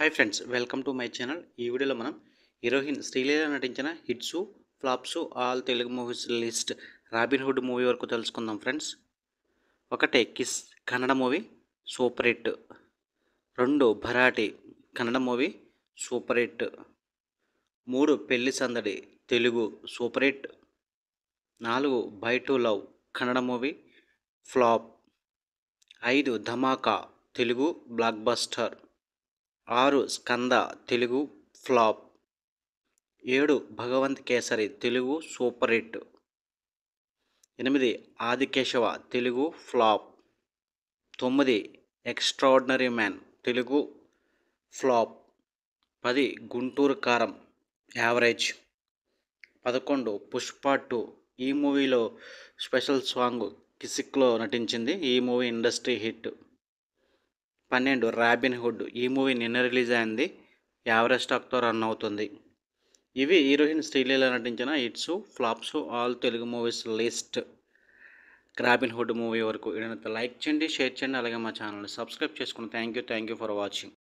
Hi friends, welcome to my channel. ఈ వీడియోలో మనం హీరోయిన్ శ్రీలీల నటించిన hits, flops all Telugu movies list Robin Hood movie వరకు తెలుసుకుందాం friends. 1 Kiss Kannada movie super hit. 2 Bharaate Kannada movie super hit. 3 Pelli Sandadi Telugu super hit. 4 by two love Kannada movie flop. 5 Dhamaka Telugu blockbuster. 6 Skanda Telugu flop. 7 Bhagavanth Kesari Telugu super hit. 8 Aadikeshava Telugu flop. 9 extraordinary man Telugu flop. 10 Guntur కారం average. 11 Pushpa 2. ఈ మూవీలో special song కిసిక్లో నటించింది. ఈ movie industry hit. 12 robin hood. ఈ movie నిన్న release అయింది. Average స్టాక్తో run అవుతుంది. ఇవి హీరోయిన్ శ్రీలీల నటించిన hits, flops all Telugu movies list Robin Hood movie వరకు. వీడియోని లైక్ చేయండి, షేర్ చేయండి, అలాగే మా ఛానల్ని సబ్స్క్రైబ్ చేసుకోండి. Thank you for watching.